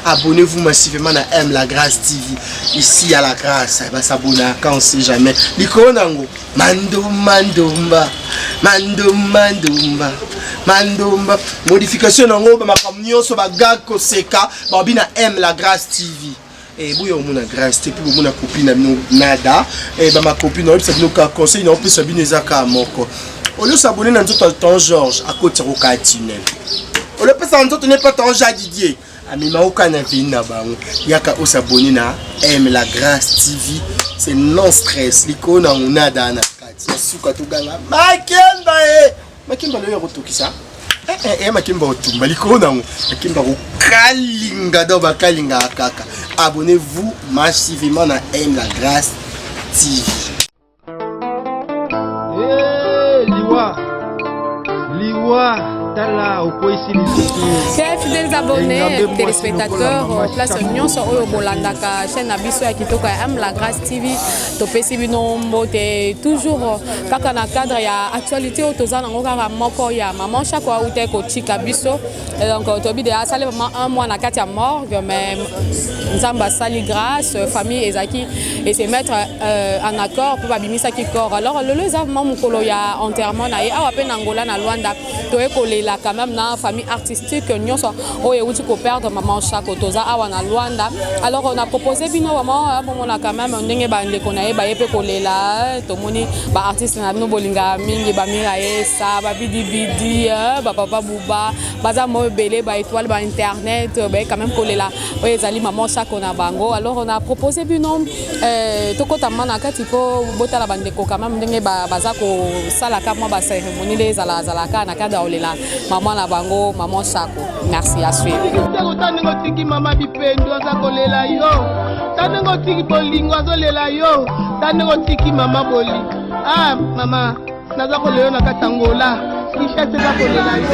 Abonnez-vous massivement à M La Grâce TV. Ici à La Grâce, il va s'abonner quand on sait jamais. Likonango, Mandomba. Modification nango, ma camion sur ma gag koseka, babina M La Grâce TV. Et vous avez une grâce, et puis vous avez une copine nada, et ma copine, on a conseil, on peut s'abonner à moko. On peut s'abonner dans tout temps Georges, à côté de Rocatinel. On peut s'abonner pas tant Didier. Ami Maoka na vina bango. Yaka o s'abonner à M La Grâce TV. C'est non stress. Liko na nada na kati. Suka tuganga. Makemba le rotoki ça. Makemba otumba liko na makemba ko kalinga do ba kalinga kaka. Abonnez-vous massivement à M La Grâce TV. Liwa. Chers fidèles abonnés, téléspectateurs, place Union sur Oyobolandaka, chaîne Abisso à Kitoko M La Grâce TV, Topesi Binombo, toujours quand on a cadre, il y a actualité au Tozan, on a moko, il y a maman chaque fois où t'es coach Abisso, donc Tobi de Asale vraiment un mois na Katia morgue, mais Nzamba Sali Grâce, famille Ezaki, et se mettre en accord pour Babimisa qui corps. Alors le lezavement Mukolo il y a enterrement na a peine Angola na Luanda, toé collé là quand même dans la famille artistique nous sommes au Yéouti qu'on perd maman chaque otoza awana Luanda. Alors on a proposé bino maman on a quand même un dingue bande qu'on a ébayé collé là tout le monde ba artiste na no bolinga mingi ba mirae ça ba bidi bidi ba papa bouba baza mo belé ba étoile ba internet ba quand même collé là ouais zali maman chaque on a bango. Alors on a proposé bino toko tamana kati po bota la bande ko quand même dingue baza ko sala ka mo ba cérémonie les ala zalaka na kada olela maman na bango maman Sako. Merci à suivre. Tanengo tiki mama bipendo azakolela yo. Tanengo tiki bolingo azolela yo. Tanengo tiki mama boli. Ah mama nazakolela na katangola. Richesse azakolela yo.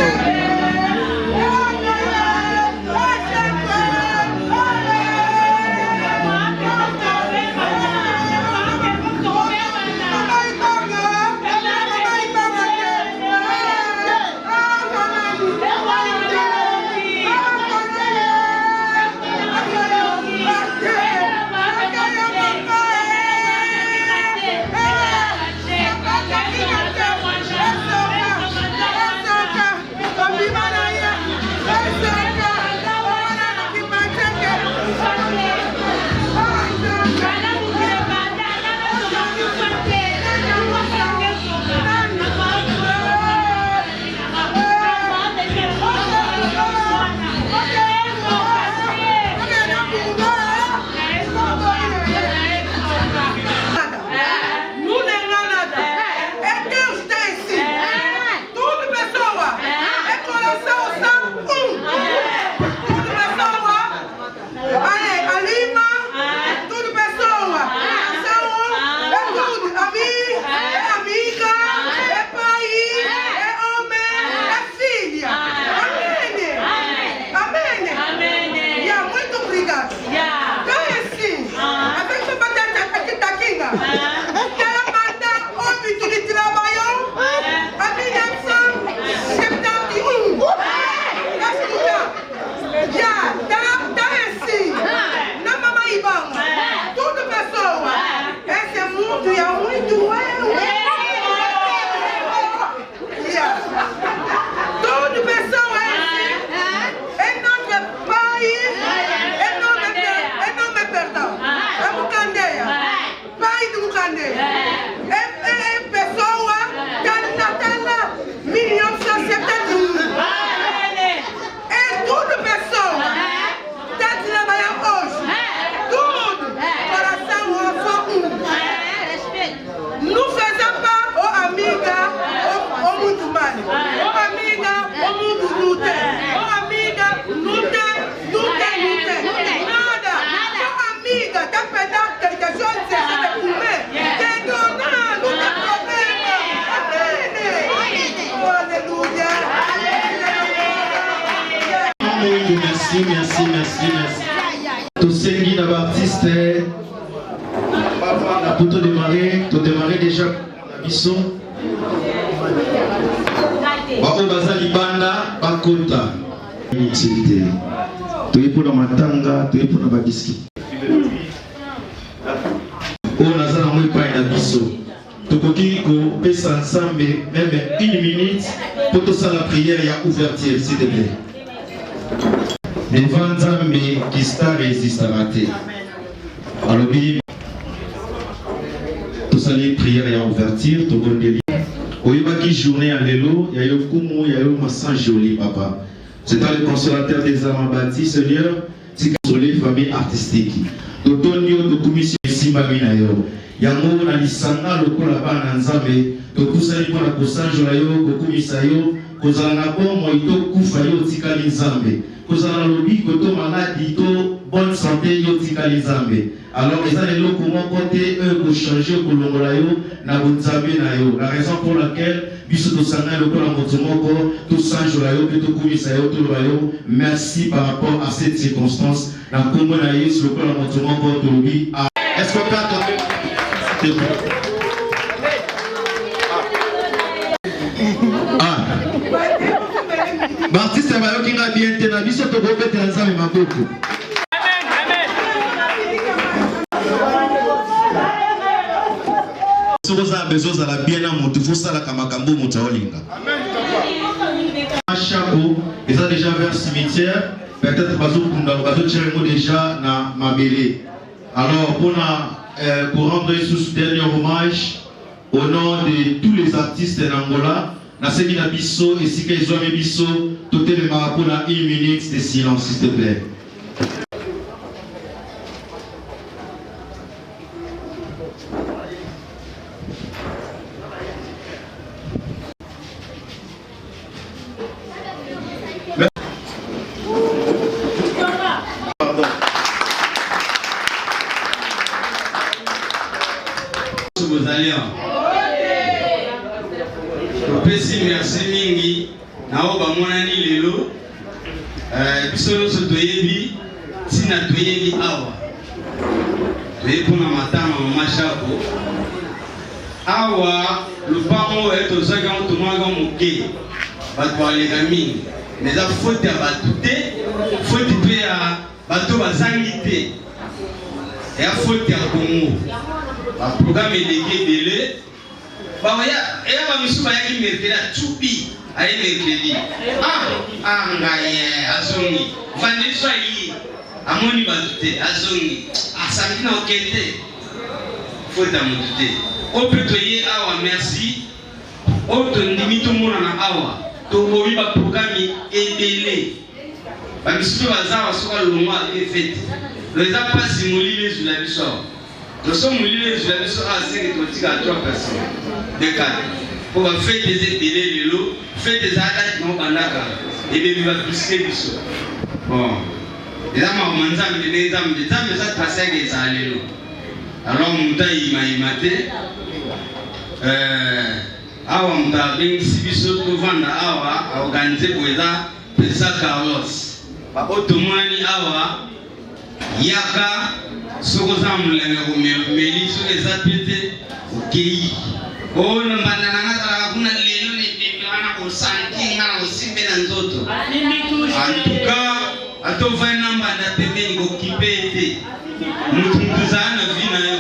Merci. Tous ces guides artistes, pour te démarrer déjà la mission. Bako Bazali Banda, Bakota. Utilité. toye pour matanga, toye pour badiski. On a ça moi pas na biso. Tokoki ko pesa ensemble même 1 minute pour tout ça la prière et à ouverture s'il te plaît. Devant Nzambe qui sta résistera te. Alors bien tout ça les prières et à ouverture to gondeli. Oyebaki journée à l'élo, il y a eu kumu, il y a eu massage joli papa. C'est toi le consolateur des âmes bâties, Seigneur, c'est sur les familles artistiques. Totonio to commission simba minayo. Yango na lisanga lokola bana nzambe, to kusali pour la kosanjo la yo, ko kumisa yo, kozala na bomo ito kufa yo tikali nzambe. Kozala lobi koto maladi to bonne santé yo tikali nzambe. Alors les années locaux mon côté eux pour changer pour l'ongolayo na bonzambe na yo. La raison pour laquelle biso to sanga lokola motomoko to sanjo la yo to kumisa yo to yo. Merci par rapport à cette circonstance. Na kombo na Yesu lokola motomoko to lobi. Est-ce que tu as entendu? L'artiste va qui va bien tenir la vie sur le groupe de l'ensemble Maboko. Si vous avez besoin de la bien à mon tout ça la kamakambo mutaolinga. Chapeau, ils ont déjà vers le cimetière. Peut-être bazo tiremo déjà na mabélé. Alors pour rendre ce dernier hommage au nom de tous les artistes d'Angola, na seki na biso et si qu'ils ont mis biso, tout est le marabout na 1 minute de silence s'il te plaît. Merci mingi na oba monani lelo bisolo so toyebi tina toyebi awa toyepona matama mama Shako awa lupango eto zaka otomaka moke bato balega mingi mais za faute ya bato te faute pe ya bato bazangi te ya faute ya Congo ba programme eleki ebele et on va me souvenir qu'il me fait la choupi à mercredi. Ngaye, azongi. Vendredi soir, à mon niveau, azongi. Samedi, on quête. Faut t'amuter. On peut te dire, merci. On te dit, tout le monde en awa. Donc, on va programme et délai. Parce que si tu vas avoir le mois est fait, les a pas simulé les la mission. Nous sommes les jours à 5 et 3 personnes. De 4. Pour faire des épilés, les lots, faire des attaques non bandaga. Et bien, il va pousser du sol. Bon. Et là, ma manzam de l'examen de temps, mais ça passe à des allélos. Alors, mon taille, il m'a maté. Awa, mon taille, si biso, tout vendre awa, organiser pour ça, Pesa Carlos. Automani awa, Yaka, Sokoza Moulenga, Meli, sur les apétés, ok. Oh, non, kuna lelo ni bibana ko sanki ngana usimbe na nzoto. En tout cas, atova namba na pembeni ko kipete. Mutunduzana vina yo.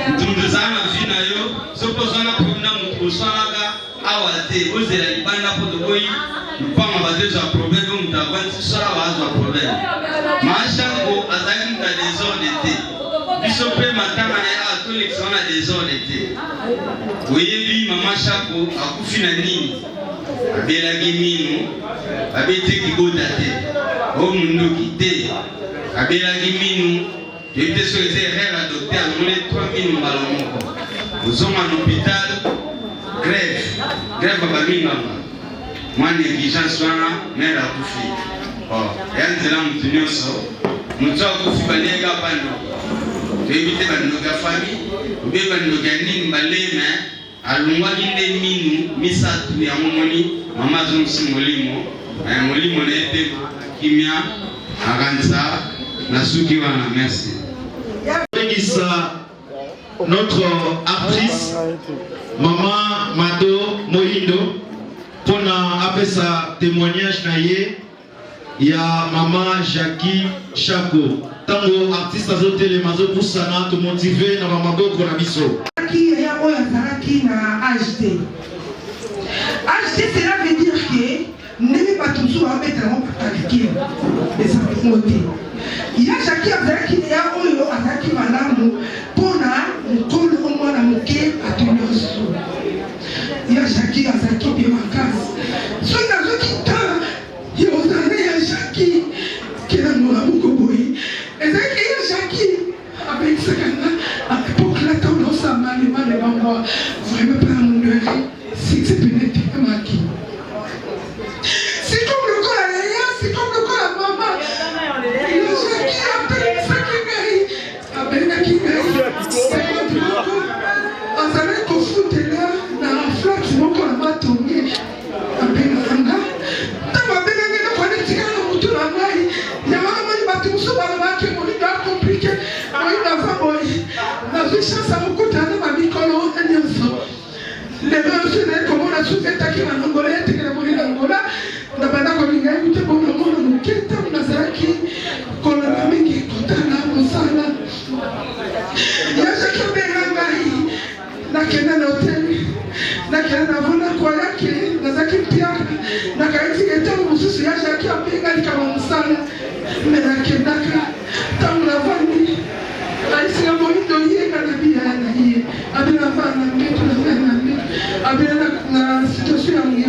Mutunduzana vina yo. Sopozana kuna mutusanaga awate. Ozela libanda poto boyi. Mpanga badezo a problème mutabanti sala wazo a problème. Mashango azali mta désordre té. Bisope matama ya atolik sona désordre té. Oyebi mama Shako akufi na nini abelaki minu abeteki bota te o mundoki te abelaki minu toyebite soki eza erreur ya docteur amoni 3 minu mbala moko ozonga na hôpital grève babinganga mwa négligence wana mere akufi ya nzela motu nyonso motu akufi baleka bandoki toyebite bandoki ya famille obe bandoki ya nini baleme alungwaki nde minu misatu ya momoni mama zonsi molimo molimo na ete kimia akanisa na suki wana merci. Notre actrice maman Mado Mohindo pour appeler sa témoignage na ye il y a maman Jackie Chako. Tango artiste azote mazo poussana te motiver na mamago konabiso. Qui est à Oyazaraki na HD. HD cela veut dire que n'est pas toujours à mettre en pratique. Et ça peut monter. Il y a Jackie Azaraki et à Oyo Azaraki Malamu pour na mukolo au moins na muke à Tunyoso. Il y a Jackie Azaraki de Makas. So il y a qui t'a il y a Jackie qui est dans mon amour. Et c'est que Jackie, avec ce gars-là, à l'époque, là, tendance à mal, vraiment pas à mourir, si c'est pénétré, Maki. C'est comme le corps à Léa, c'est comme le corps à maman. Et le Jackie, appelle ça qui gagne. Appelle qui gagne. C'est comme le corps. On savait qu'au foot, là, dans la flaque, c'est mon corps à ma tournée. Appelle la fanga. T'as ma belle, elle a dit qu'elle a monté la maille. Il y a un peu de choses qui sont compliquées. La vie chance à beaucoup de temps, ma vie, quand on a dit ça. Les gens se disent comment on a souffert à qui on a mangolé, à qui on a mangolé l'Angola. On a pas d'accord, on a écouté pour le monde, on a quitté, on a zaki, qu'on a mis qui est content là, on s'en a. Il y a chacun des rangaïs, n'a qu'un an hôtel, n'a qu'un avant la croyance, n'a zaki piak, n'a qu'un petit état où vous souciez, chacun a payé comme on s'en a. Mais n'a qu'un d'accord, tant on a vendu. Si on veut donner la vie à la vie, avec la femme, avec la situation mais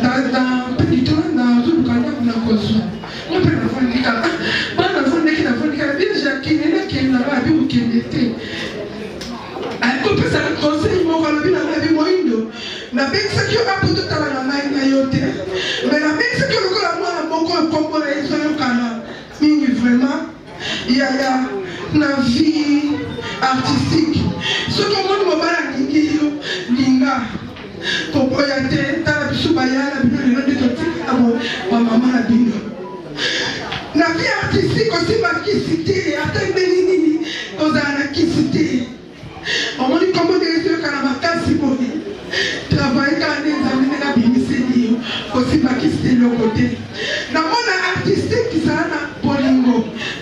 dans petit temps, dans tout le cadre, on a conçu. On peut la faire des cas. Pas la femme qui n'a pas de bien, Jacques, qui n'a pas vu ou qui n'était. On peut ça le conseil, mon gars, la vie moyenne. La bête, c'est qu'il y a pour tout à la main, mais la bête, c'est que le gars, moi, mon corps, comme on est sur le canal, vraiment. Il y a la vie artistique. Ce qu'on m'a dit, Linga, pour poyater, t'as la bisubaya, la bino, la maman, la bino. La vie artistique aussi, ma cité, attends, Bénini, aux anarchistes. On m'a dit comment des yeux, quand on m'a cassé pour travailler quand les amis de la bini, aussi, ma cité, le côté. Dans mon artistique, ça a Polingo.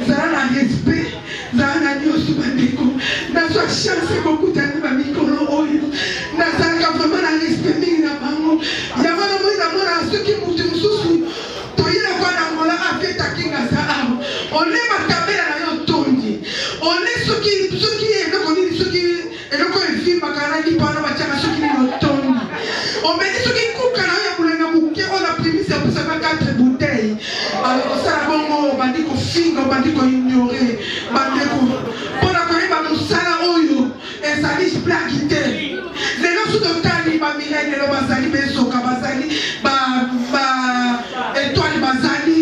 Zana respect, Zana Nyosu Bandeko, Nazwa chance beaucoup d'années à Mikolo Oyo, Nazaka vraiment la respect Mina Bango, Yamana Moïna, ceux qui moutent sous, Toyela Guanamola a fait ta Kingaza, on est ma caméra à Yotondi, on est ceux qui est le connu, ceux qui est le connu, film à Kanani, Pana Machara, ceux qui est Yotondi, on met ceux qui coupent Kanaya pour les Namouké, on a pris ça pour savoir 4 bouteilles, alors ça va bon, on va dire qu'on filme, on va dire qu'on ignore. Pour la connaître, on s'en oyo et ça dit plaquité. Les gens sont totalement pas mirés, les gens basali, mais soka basali, étoile basali,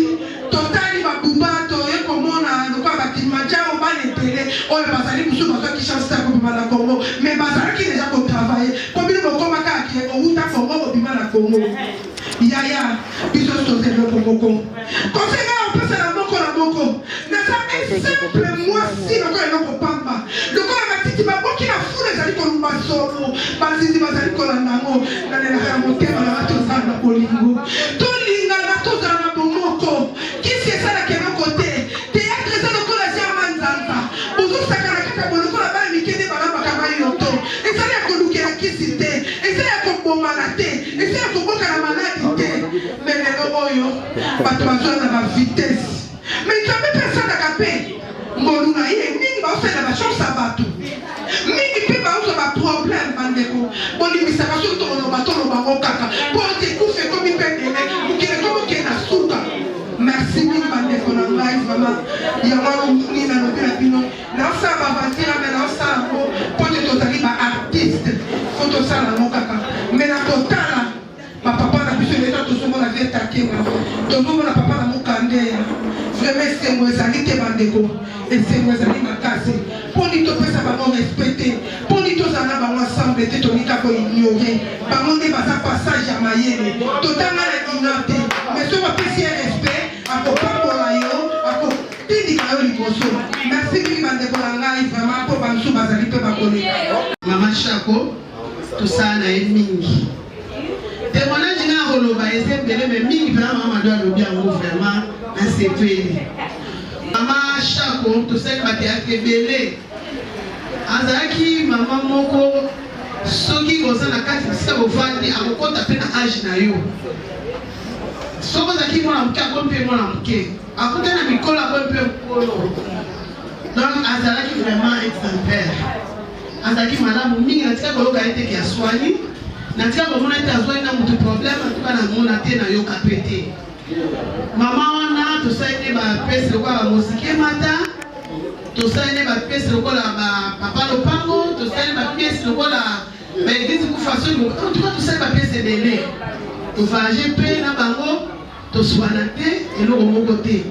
totalement boubato et comme on a le pas bâtiment, on va les télé, on est basali, nous sommes qui chancent ça comme la Congo, mais basali qui déjà pour travailler, comme il faut comme qui est au Outa Congo, au Bima la Congo. Yaya, ils sont tous les Congo. Conséquent, on peut se la Boko la Boko. Simple, moi si le corps est non pamba. Le corps est matiti, ma boki la foule les amis qu'on m'a solo. Basidi basali qu'on a nango. N'allez la monter dans la tosa na polingo. Tout linga la tosa na bomoko. Qui c'est ça là qui est à côté? Théâtre ça le corps est à manzanta. Ozo sakana kata boloko la bas mikene bala bakaba yoto. Et ça là qu'on nous qui a qui cité. Et ça là qu'on bombalate. Et ça là qu'on boka la maladie. Mais les oyo, pas de besoin de la vitesse. Mais tu n'avais personne à caper. Mon il est mini, va faire la chance à battre. Mini, puis va avoir un problème, Bandeko. Bon, il s'est rassuré sur le bateau, le baron caca. Pour te couper comme il peut aider, pour qu'il est comme qu'il est à souka. Merci, mille Bandeko, la live, vraiment. Il y a un homme qui n'a pas de pino. Là, ça va partir, mais là, ça va pour te totaler, artiste. Faut te ça, la caca. Mais la totale, ma papa n'a plus de l'état, tout le monde a fait taquer. Tout le monde n'a pas la moucandé. Vraiment, c'est moi, ça dit que Bandeko. Et c'est moi, ça dit ma casse. Pour nous, ça va nous respecter. Pour nous, ça va nous ensemble. Et tout le monde va ignorer. Par contre, il va faire passage à Mayenne. Totalement ignoré. Mais si on va faire respect, à quoi pour l'aïo, à quoi merci, Bandeko, vraiment, pour Bansou Bazali, pour Bakone. Maman Chako, tout ça, on a une mingi. Témoignage, on a deuxième belé mais mingi pena maman doit le bien vraiment un sepeli maman Chako to sel théâtre belé azaki maman moko soki koza na kati bisika bovandi akokota pe na age na yo soko zaki mwana moke akompe mwana moke akuta na mikolo akompe mokolo donc azalaki vraiment exemplaire azalaki malamu mingi natika koloka ye teke aswani natika komona ete azwani na motu problème atuka na mona te na yoka pe te mama wana tosali nde bapesi lokola bamosike mata tosali nde bapesi lokola papa lopango tosali bapesi lokola baeglise kufaso antuka tosali bapesi ebele tovage mpe na bango toswana te eloko moko te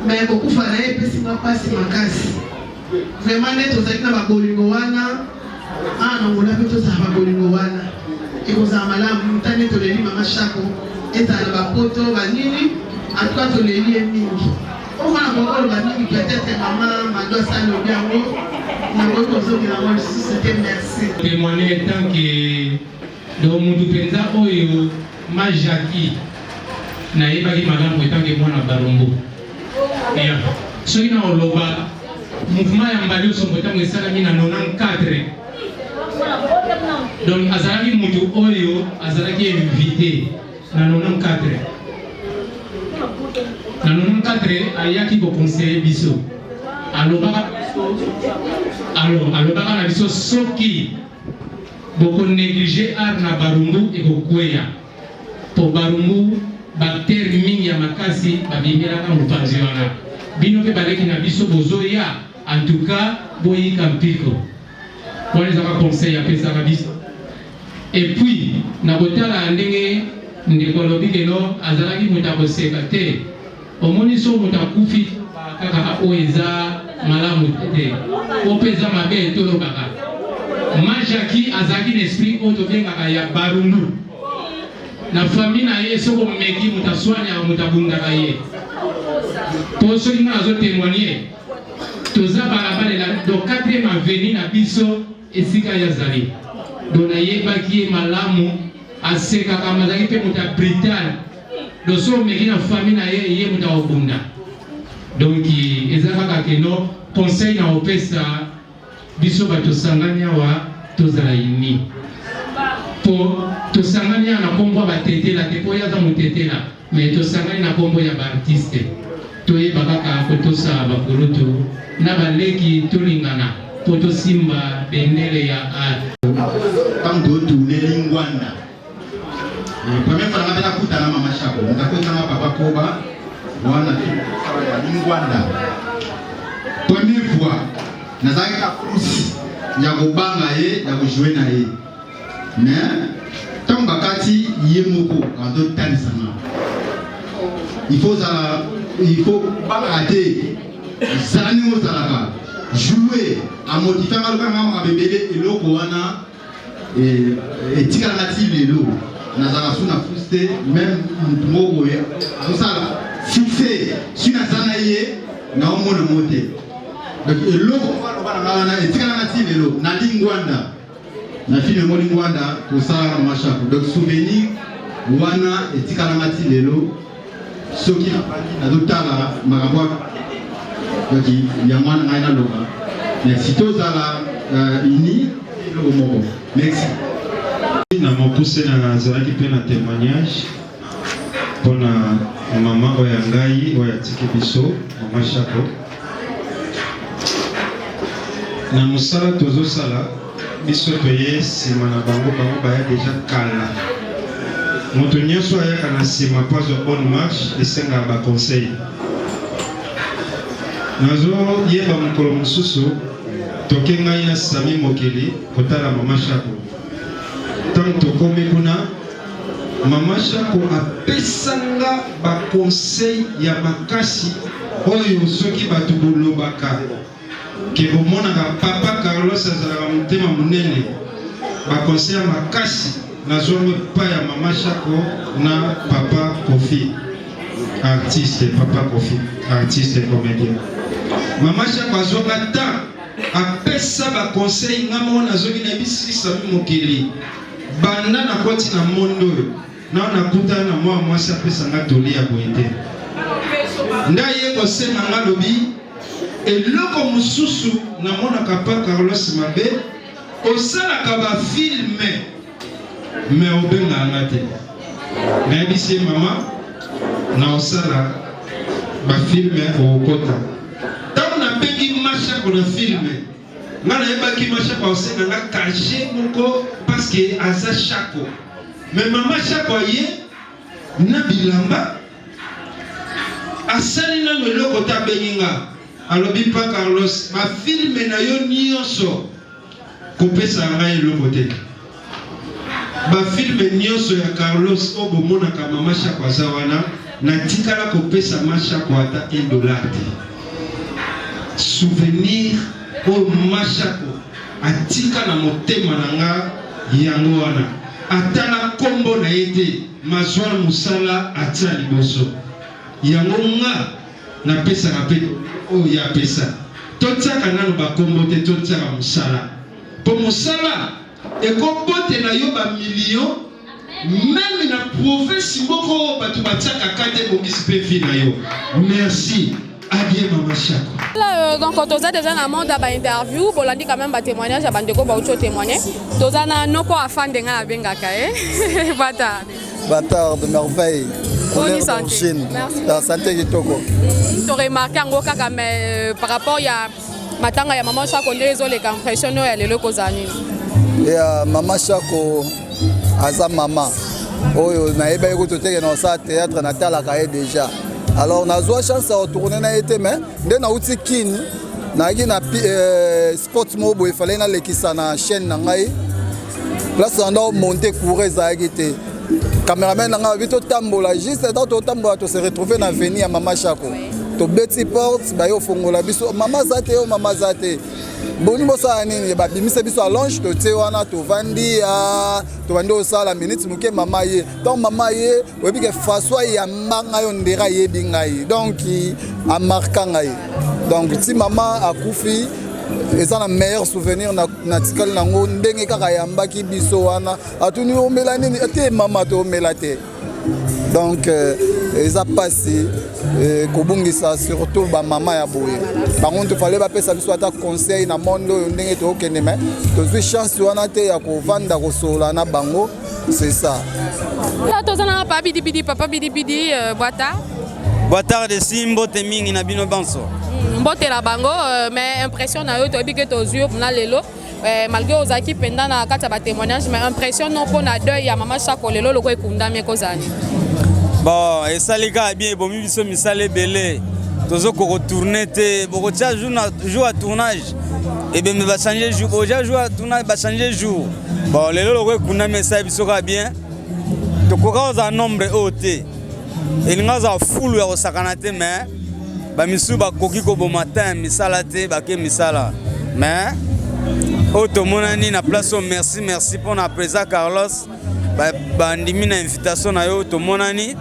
mais kokufa na ye epesinga mpasi makasi vraiment nde tozalaki na babolingo wana nangola mpe tozala babolingo wana ekozala malamu ntane toleli mama Chako ezala na bapoto banini antuka toleli ye mingi okana kokoloba mingi peut-être mama mado asali obi yango nango tozongela ngo lisusu te merci témoigner tant que do mutu penza oyo majaki nayebaki malamu etanke mwana barumbu soki na oloba mouvement ya mbali osongo ntango esalami na 94 donc azalaki mutu oyo azalaki invité na 94 ayaki kokonseye biso alobaka na biso soki bokonéglige art na barumbu ekokweya po barumbu bactère mingi ya makasi babimelaka mopanzi wana bino mpe baleki na biso bozoya en tout cas boyika mpiko wana ezaka conseil apesaka biso et puis na kotala ndenge ndeko alobi keno azalaki moto akoseka te omoni so moto akufi kaka oyo eza malamu te o mpe eza mabe etolobaka majaki azalaki na esprit oyo tobengaka ya barumbu na famille na ye soko meki moto aswanya moto abundaka ye po soki nga nazotémoigner toza balabalela do 4e avenue na biso esika yazali do nayebaki ye malamu asekaka mazalaki mpe moto ya brital do so omeki na famille na ye moto akobunda donc eza kaka keno conseil na opesa biso bato sangani awa tozala ini po tosangani na kombo batetela te po yaza motetela mais tosangani na kombo ya baartiste toyeba kaka po tosala bakulutu na baleki tolingana po tosimba bendele ya art tango tourne lingwanda première fois nga tena kutana mama Chako ngakotanga papa koba wana lingwanda première fois nazalaki na course ya kobanga ye ya kojouer na ye mais tant bakati ye moko ando tanisanga il faut barater zani ozalaka jouer a motiver ngaloka ngama bebele eloko wana etikala ngati lelo nazala suna frustré même moko ya tosala fixé sina zana ye na omona mote donc eloko wana etikala ngati lelo na lingwanda na film mo lingwanda kosala mama Chako donc souvenir wana etikala ngati lelo soki na dotala makambo donc ya mwana ngai na loba merci tozala ini eloko moko merci na mokuse na azalaki mpe na témoignage mpona mama oyo ya ngai oyo atiki biso mama Chako na mosala tozosala biso toye nsima na bango baya deja kala moto nyonso ayaka na nsima po azwa bonne marche esengaka baconseil nazoyeba mokolo mosusu toke ngai na Sami Mokeli kotala mama Chako ntango tokomi kuna mama Chako apesanga baconseil ya makasi oyo soki bato bolobaka ke bomonaka papa Carlos azalaka motema monene baconseil ya makasi nazongo epai ya mama Chako na papa Kofi artiste papa Kofi artiste comédien mama Chako azonga ta apesa baconseil nga mona azongi na bisiki Sami Mokeli banda na koti na mondo na nakuta na mwasi apesanga tolia boye te ndaye kosenga nga lobi eloko mosusu namonaka pa Carlos mabe osalaka bafilme me obenganga te nayebisi ye mama na osala bafilme okota ntango nabengi mashako na filme nga nayebaki mashako aosenga nga kaje moko parceke aza shako me mama shako aye na bilamba asali nano eloko te abengi nga alobi pa Carlos bafilme na yo nyonso kopesa ngai eloko te bafilme nyonso ya Carlos oyo bomonaka mama shako aza wana natikala kopesa mashako ata $1 te souvenir oyo mashako atika na motema na nga yango wana atala kombo na ye te mazwala mosala atia liboso yango nga napesaka mpe oyo ya pesa totiaka nano bakombo te totiaka mosala mpo mosala ekobotela yo bamilio meme na province moko bato batiaka kate bongisi mpe vi na yo merci adie mama shako. Donc toza déjà na monde ba interview bolandi quand même ba témoignage ya bandeko ba ucho témoigner toza na noko afande nga abengaka Bâtard de merveille. Bonne santé. La santé kitoko. Tu remarqué ngo kaka mais par rapport ya matanga ya mama shako ndezo le impression ya lelo kozani. Ya mama shako aza mama oyo na eba ko toteke na sa théâtre na talaka ye déjà. Alors na zo chance à retourner na été mais nde na uti kin na ki na sport mobo il fallait na lekisa na chaîne na ngai. Place on doit monter courir za été. Cameraman nanga vito tambola juste dans to tambola to se retrouver na venir mama shako. To beti porte ba yo fongola biso mama zate yo mama zate. Boni bosa nini ba bimise biso allonge to te wana to vandi to vandi osala minute muke mama ye. Donc mama ye webi ke François ya mbanga yo ndera ye bingai. Donc a marqué ngai. Donc si maman a koufi et ça, le meilleur souvenir natikal nango ndenge kaka yambaki biso wana atuni omela nini ate mama to omela te donc ça passé kobungisa surtout ba mama ya boye par contre fallait ba pesa biso ata conseil na monde ndenge to okende mais to zwi chance wana te ya ko vanda ko sola na bango c'est ça là to zana papa bidi boata de simbo te mingi na bino banso mbote la bango mais impression na yo to bi que to yeux na lelo malgré ozaki pendant na kata ba témoignage mais impression non pour na deuil ya mama shako lelo loko ekundami kozani bon et salika bien bomi biso misale belé tozo ko retourner te boko tia jour à tournage et ben va changer jour déjà jour à tournage va changer jour bon lelo loko ekundami ça biso ka bien to ko ka nombre oté et ngaza full ya osakana te mais ba misu ba koki ko bo matin misala te ba ke misala mais auto monani na place merci pour na présent Carlos ba ndimi na invitation na yo to monani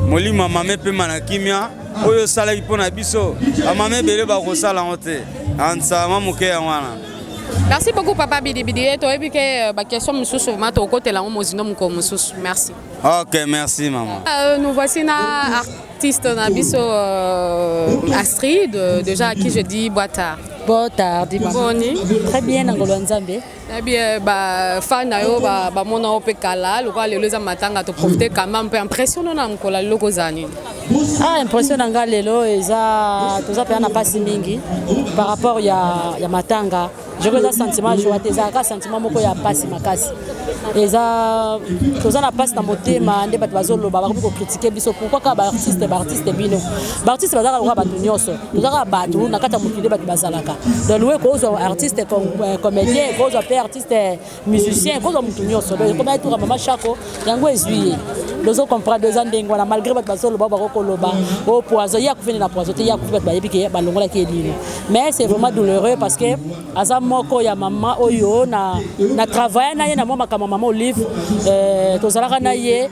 molima mame pe manakimia oyo sala ki pona biso amame bele ba ko sala ngote ansa mamuke ya wana. Merci beaucoup papa bidi to ebi ke ba question mususu mato côté la mozino mko mususu merci. OK, merci maman. Nous voici na artiste na biso Astrid déjà à qui je dis boitard. Boitard dis maman. Très bien ngolo nzambe. Eh bien ba fan na yo ba mona ope kala lokwa lelo za matanga to profiter quand même peu impressionnant na mkola loko zani. Impressionnant nga lelo eza toza pe na pasi mingi par rapport ya matanga. Je veux un sentiment joie te za ka sentiment moko ya pasi makasi. Eza toza na pasi na motema nde bato bazoloba ba ko critiquer biso pourquoi ka ba artiste bino. Ba artiste bazaka lokwa bato nyonso. Toza ka bato na kata mokili bato bazalaka. Donc loué ko zo artiste comédien ko zo artiste musicien ko zo mutu nyonso. Donc comme ay tour mama shako yango ezuye. Dozo comprendre deux ans ndengwana malgré bato bazoloba ba ko loba au poison ya kufini na poison te ya kufi bato bayebi ke balongola ke dino. Mais c'est vraiment douloureux parce que asa moko ya mama oyo na travailler na ye na mama kama mama Olive tozalaka na ye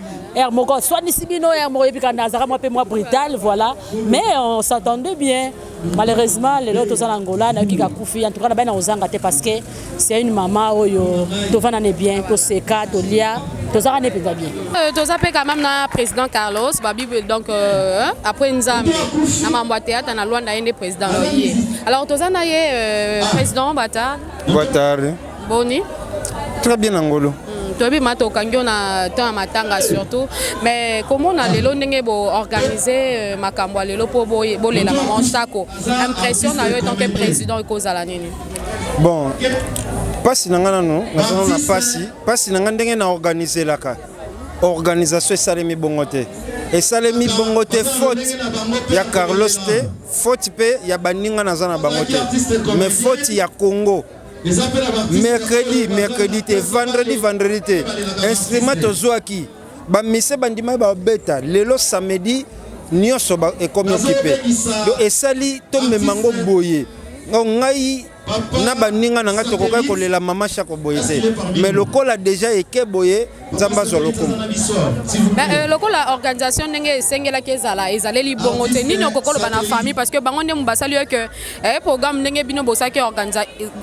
moko soit ni sibino moko epika na azaka moi pe moi brutal voilà mais on s'entendait bien malheureusement les autres en Angola na kika kufi en tout cas na bana ozanga te parce que c'est une maman oyo to vana ne bien to seka to lia tozaka ne penza bien toza pe quand même na président Carlos babi donc après nzambe na mambo ya théâtre na Luanda yende président loye alors toza na ye président bata Boatard boni très bien angolo tobi mato kangyo na temps matanga surtout mais comment on a lelo ndenge bo organiser makambo lelo po bolela maman Chako impression na yo tant que président ekozala nini bon pasi na ngana no na pasi na ndenge na organiser laka organisation esalemi bongo te esalemi bongo te faute ya Carlos te faute pe ya baninga naza na bango te mais faute ya Congo mercredi te vendredi te instrument tozwaki bamise bandima babeta lelo samedi nyonso ekomi okipe donc esali tomemango boye ngai na baninga nanga tokoka kolela mama Chako boye te mais lokola déjà eke boye nzamba zo lokumu lokola organisation ndenge esengelaki ezaleli bongo te nini okokoloba na famille parce que bango nde mobasali yo ke programme ndenge bino bosaki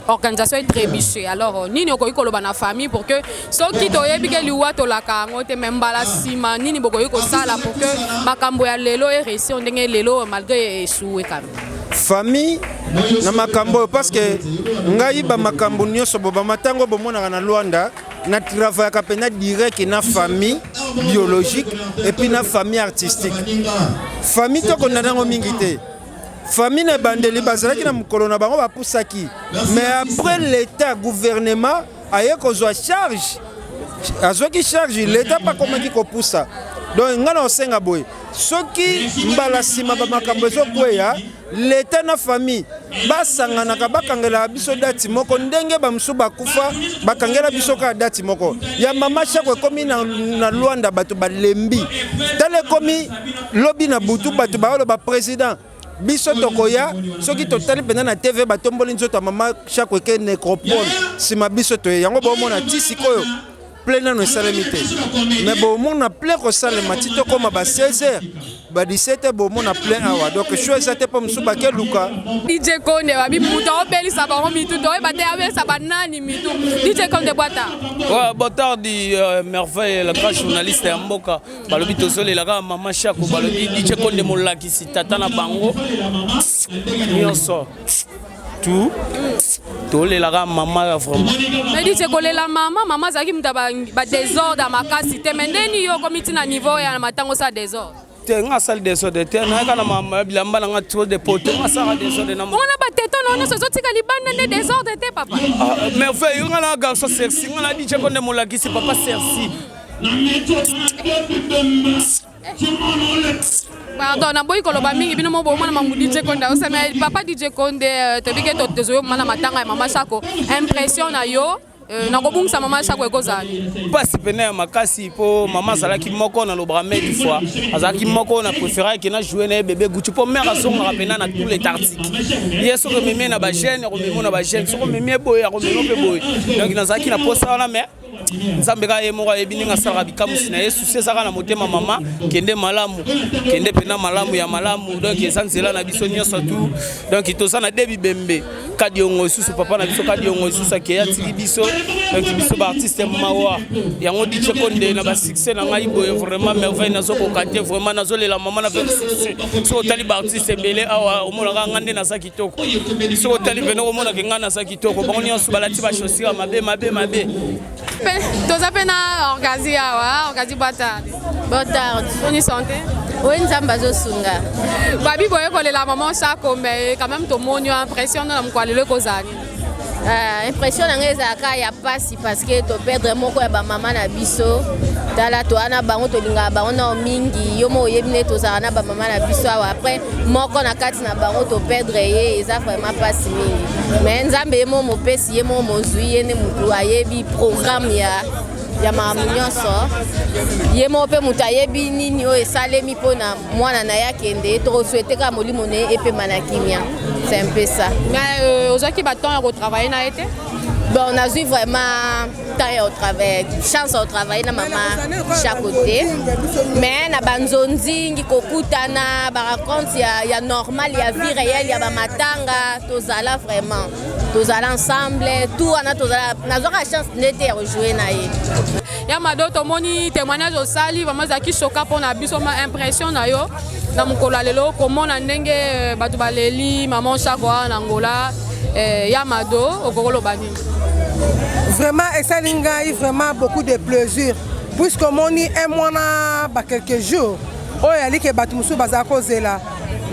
organisation etrébuché alors nini okoki koloba na famille pour que soki toyebi ke liwa tolaka yango te me mbala nsima nini bokoki kosala pour que makambo ya lelo eréussir ndenge lelo malgré échoué quand même famille na makambo parce que ngai ba makambo nyonso boba matango bomonaka na Luanda na travail kapena direct na famille biologique et puis na famille artistique famille to kondango mingi te famille na bandeli bazalaki na mukolo na bango bapusaki mais après l'état gouvernement aye kozwa charge azwaki charge l'état pas komaki kopusa donc ngana osenga boy soki mbala sima ba makambo ezokweya l'état na famille basanganaka bakangela biso dati moko ndenge bamusu bakufa bakangela biso ka dati moko ya mama Chako ekomi na Luanda bato balembi tale ekomi lobi na butu bato baolo ba président biso tokoya soki totali pena na TV batomboli nzoto mama Chako eke nécropole sima biso to yango bomona tisikoyo plein no esalemi te mais bomona plein kosalema ti tokoma ba 16h ba 17h bomona plein awa donc choisa te po musu bakeluka DJ Konde babi muta obelisa bango mitu to ebate abelisa banani mitu DJ Konde Boatard ouais Boatard di merveille la grande journaliste ya mboka balobi tozolela ka mama Chako balobi DJ Konde molakisi tata na bango nyonso tout tolela mama vraiment mais dit kolela mama zaki muta ba désordre makasi te mendeni yo komiti na niveau ya matango sa désordre te nga sal désordre te na kana mama bilamba nga trop de pote nga sala désordre na on a ba teto non so tika libanda ne désordre te papa merveille yo nga na garçon sexy nga na DJ Konde molakisi papa sexy pardon na boy koloba mingi bino mo bomona mangu DJ Konde o sema papa DJ Konde to bike to tezo mana matanga ya mama Chako impression na yo na kobungisa mama Chako ekozali pasi pena ya makasi po mama zalaki moko na lobramé du fois azaki moko na préféré que na jouer na bébé Gucci po mère asonga pena na tous les tactiques yeso ko meme na ba jeune ko meme na ba jeune so ko meme boy ko meme pe boy donc nazaki na posa na mais nzambe ka yemoko ebininga sala bikamusi na yesu sezaka na motema mama kende malamu kende pena malamu ya malamu donc esanzela na biso nyonso tout donc toza na debi bembe kadi ongo susu papa na biso kadi ongo susu akeya tiki biso donc biso ba artiste mawa yango DJ Konde na ba succès na ngai boye vraiment merveille nazo ko kante vraiment nazo lela mama na avec succès so tali ba artiste belé awa omona ngande na sakitoko so tali pena omona ke ngana sakitoko bango nyonso balati ba chaussures mabe toza pena orgazi awa orgazi Boatard on y santé oui nzamba zo sunga babi boye kolela maman Chako mais quand même to monyo impression na mkwalelo kozani impression na ngezaka ya pasi parce que to perdre moko ya ba mama na biso tala to ana bango to linga bango na mingi yo mo yebine to za na ba mama na biso après moko na kati na bango to perdre ye eza vraiment pasi mingi mais nzambe mo mo pesi ye mo mozui ye ne mutu ayebi programme ya mamunyoso ye mo pe mutu ayebi nini o esalemi pona mwana na yakende to souhaiter ka molimo ne epe manakimia c'est un peu ça mais aujourd'hui ba temps à travailler na été bon on a eu vraiment temps au travail chance au travail na mama chaque côté mais na banzonzi ngi kokutana ba raconte ya normal ya vie réelle ya ba matanga tozala vraiment tozala ensemble tout ana tozala na zoka chance nete rejouer na ye ya mado tomoni témoignage osali vraiment zaki choka pona biso ma impression na yo na mokolo lelo komona ndenge bato baleli maman Chako na Angola ya mado okokolo bani. Vraiment esali ngai vraiment beaucoup de plaisir puisque moni un mois na quelques jours oyo ali ke bato musu bazala kozela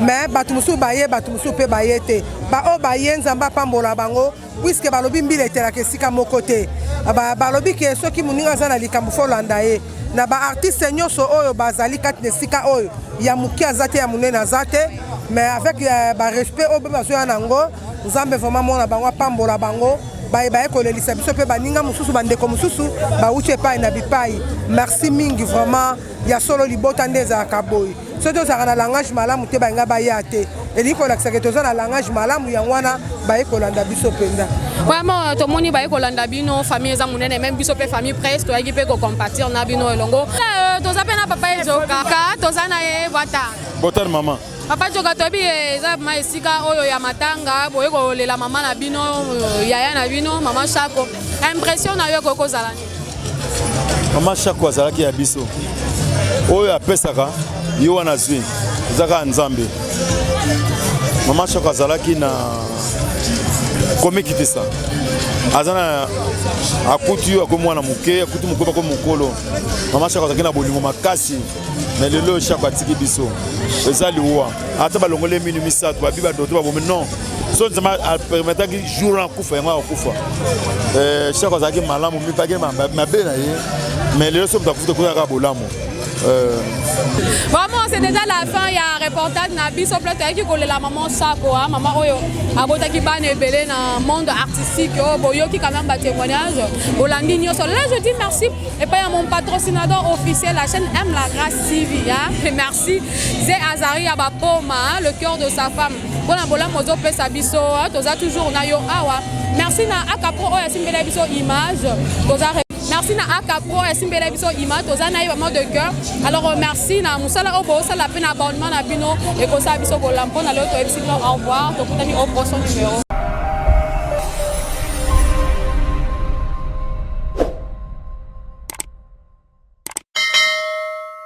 mais bato musu baye bato musu pe baye te ba o baye nzamba pambola bango puisque balobi mbila etelaka esika moko te balobi ke soki moninga aza na likambo fo olanda ye na baartiste nyonso oyo bazali kati na esika oyo ya moke aza te ya monene aza te mais avec barespect oyo mpe bazoya nango nzambe vraiment mona bango apambola bango baye kolelisa biso mpe baninga mosusu bandeko mosusu bauti epai na bipai. Merci mingi vraiment ya solo libota nde ezalaka boye soki tozalaka na langage malamu te bayenga baya te elingi kolakisaka toza na langage malamu yango wana baye kolanda biso mpenza. Vraiment tomoni baye kolanda bino famille eza monene même biso mpe famille presque toyaki mpe kocompatir na bino elongo toza mpe na papa ezokaka toza na ye botani mama papa joka toyebi eza ma esika oyo ya matanga boye kolela mama na bino yaya na bino mama Chako impression na yo ekokozala mama Chako azalaki ya biso oyo apesaka yo wana zwi ezaka nzambe. Mama Chako azalaki na komikitisa azana akutu akomwana muke akutu mukoba ko mukolo. Mama Chako azalaki na bolingo makasi na lelo Chako atiki biso ezali wa ata balongole minu misato babiba doto babomi non so nzama permettre ki jour en kufa yango akufa Chako azalaki malamu mipage mabe na ye mais lelo so mtakuta ko bolamu. Vraiment c'est déjà la fin il y a un reportage na biso plateau qui colle la maman Chako maman oyo abota ki bana ebele na monde artistique boyoki quand même ba témoignage Bolandi nyonso. Là je dis merci et pas à mon patrocinateur officiel la chaîne M La Grâce TV et merci Zé Azari Abapoma le cœur de sa femme bona bola mozo pesa biso toza toujours na yo awa. Merci na Akapro oyo simbela biso image toza. Merci na Akapro et simbela biso image toza na vraiment de cœur. Alors merci na musala obo sala pe na abonnement na bino et ko sa biso bolampo na le to au revoir to kutani au prochain numéro.